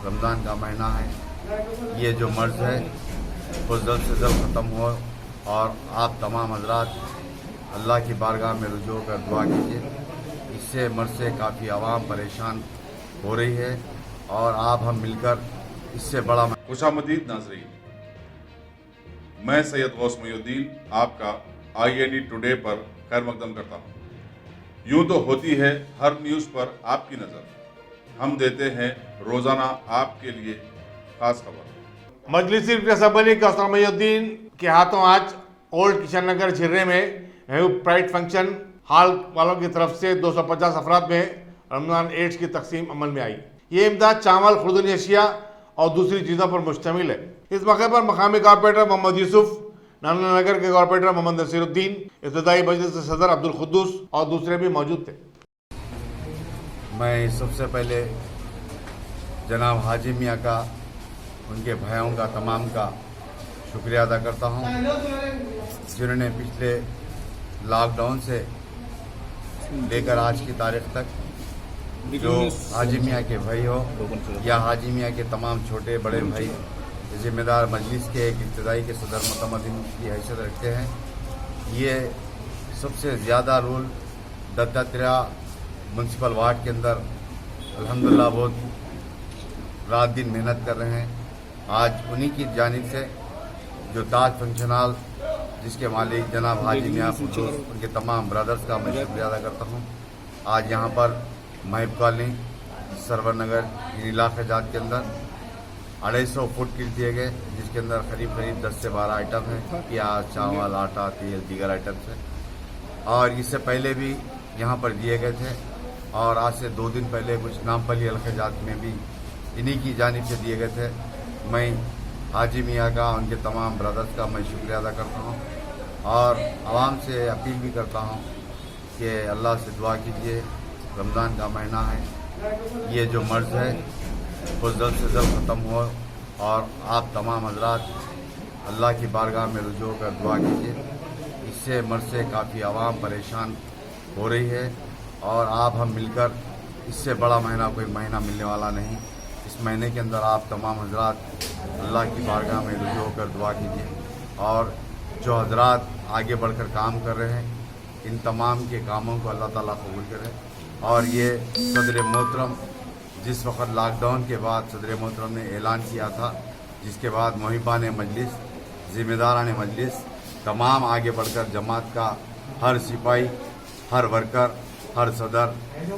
رمضان کا مہینہ ہے. یہ جو مرض ہے وہ جلد سے جلد ختم ہو اور آپ تمام حضرات اللہ کی بارگاہ میں رجوع کر دعا کیجیے. اس سے مرض سے کافی عوام پریشان ہو رہی ہے اور آپ ہم مل کر اس سے بڑا خوش آمدید ناظرین، میں سید غوث محی الدین آپ کا IND ٹوڈے پر خیر مقدم کرتا ہوں. یوں تو ہوتی ہے ہر نیوز پر آپ کی نظر، ہم دیتے ہیں روزانہ آپ کے لیے خاص خبر. مجلس اسمبلی کا غوث محی الدین کے ہاتھوں آج اولڈ کشن نگر جھرے میں پرائڈ فنکشن ہال والوں کی طرف سے 250 افراد میں رمضان ایڈز کی تقسیم عمل میں آئی. یہ امداد چاول، خوردنی اشیاء اور دوسری چیزوں پر مشتمل ہے. اس موقع پر مقامی کارپوریٹر محمد یوسف، نانا نگر کے کارپوریٹر محمد نصیر الدین، ابتدائی مجلس کے صدر عبد القدوس اور دوسرے بھی موجود تھے. میں سب سے پہلے جناب حاجی میاں کا، ان کے بھائیوں کا، تمام کا شکریہ ادا کرتا ہوں جنہوں نے پچھلے لاک ڈاؤن سے لے کر آج کی تاریخ تک جو حاجی میاں کے بھائی ہو یا حاجی میاں کے تمام چھوٹے بڑے بھائی ذمہ دار مجلس کے ایک ابتدائی کے صدر متمدن کی حیثیت رکھتے ہیں. یہ سب سے زیادہ رول دتاتریہ میونسپل وارڈ کے اندر الحمدللہ بہت رات دن محنت کر رہے ہیں. آج انہی کی جانب سے جو تاج فنکشن ہال جس کے مالک جناب حاجی میاں قدوس، ان کے تمام برادرز کا میں شکریہ ادا کرتا ہوں. آج یہاں پر محب کالونی، سرور نگر علاقہ جات کے اندر 250 فوڈ کٹ دیے گئے، جس کے اندر قریب 10 سے 12 آئٹم ہیں، پیاز، چاول، آٹا، تیل، دیگر آئٹمس ہیں. اور اس سے پہلے بھی یہاں پر دیے گئے تھے اور آج سے 2 دن پہلے کچھ نامپلی علاقہ جات میں بھی انہی کی جانب سے دیے گئے تھے. میں حاجی میاں کا، ان کے تمام برادرز کا میں شکریہ ادا کرتا ہوں اور عوام سے اپیل بھی کرتا ہوں کہ اللہ سے دعا کیجیے. رمضان کا مہینہ ہے، یہ جو مرض ہے وہ جلد سے جلد ختم ہو اور آپ تمام حضرات اللہ کی بارگاہ میں رجوع کر دعا کیجیے. اس سے مرض سے کافی عوام پریشان ہو رہی ہے اور آپ ہم مل کر اس سے بڑا مہینہ کوئی مہینہ ملنے والا نہیں. اس مہینے کے اندر آپ تمام حضرات اللہ کی بارگاہ میں رجوع کر دعا کیجیے اور جو حضرات آگے بڑھ کر کام کر رہے ہیں ان تمام کے کاموں کو اللہ تعالیٰ قبول کرے. اور یہ صدر محترم جس وقت لاک ڈاؤن کے بعد صدر محترم نے اعلان کیا تھا، جس کے بعد محبان مجلس، ذمہ داران مجلس تمام آگے بڑھ کر جماعت کا ہر سپاہی، ہر ورکر، ہر صدر،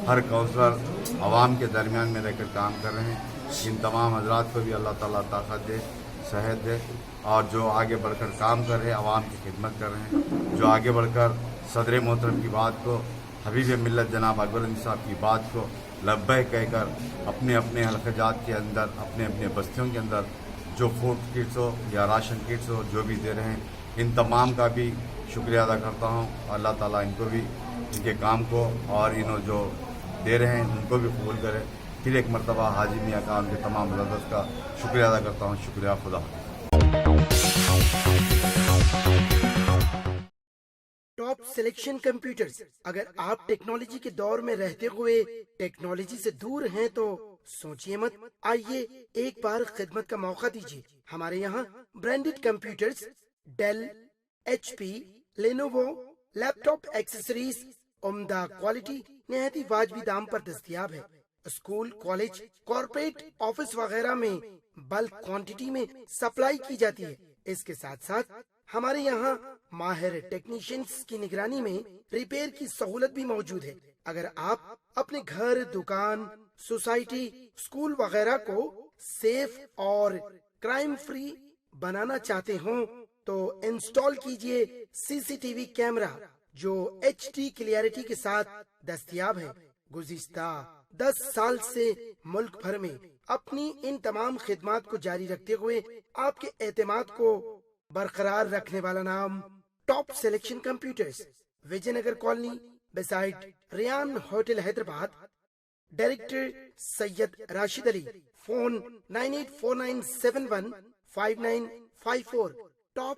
ہر کونسلر عوام کے درمیان میں رہ کر کام کر رہے ہیں. ان تمام حضرات کو بھی اللہ تعالیٰ طاقت دے، صحت دے اور جو آگے بڑھ کر کام کر رہے ہیں، عوام کی خدمت کر رہے ہیں، جو آگے بڑھ کر صدر محترم کی بات کو، حبیب ملت جناب اکبر الدین صاحب کی بات کو لبیک کہہ کر اپنے اپنے حلقہ جات کے اندر، اپنے اپنے بستیوں کے اندر جو فوڈ کٹس ہو یا راشن کٹس ہو جو بھی دے رہے ہیں، ان تمام کا بھی شکریہ ادا کرتا ہوں. اللہ تعالیٰ ان کو بھی، ان کے کام کو اور انہوں جو دے رہے ہیں ان کو بھی قبول کرے. پھر ایک مرتبہ حاجی میاں کا، ان کے تمام برادرز کا شکریہ ادا کرتا ہوں. شکریہ. خدا. Top selection computers. اگر آپ ٹیکنالوجی کے دور میں رہتے ہوئے ٹیکنالوجی سے دور ہیں تو سوچئے مت، آئیے ایک بار خدمت کا موقع دیجیے. ہمارے یہاں branded computers, Dell, HP، Lenovo, laptop accessories عمدہ کوالٹی نہایت ہی واجبی دام پر دستیاب ہے. اسکول، کالج، کارپوریٹ آفس وغیرہ میں بلک کوانٹٹی میں سپلائی کی جاتی ہے. اس کے ساتھ ساتھ ہمارے یہاں ماہر ٹیکنیشینز کی نگرانی میں ریپیئر کی سہولت بھی موجود ہے. اگر آپ اپنے گھر، دکان، سوسائٹی، اسکول وغیرہ کو سیف اور کرائم فری بنانا چاہتے ہوں تو انسٹال کیجئے CCTV کیمرہ جو HD کلیئرٹی کے ساتھ دستیاب ہے. گزشتہ 10 سال سے ملک بھر میں اپنی ان تمام خدمات کو جاری رکھتے ہوئے آپ کے اعتماد کو برقرار رکھنے والا نام top selection computers, Vijay Nagar colony, beside Ryan hotel Hyderabad. Director Syed Rashid Ali. Phone 9849715954. Top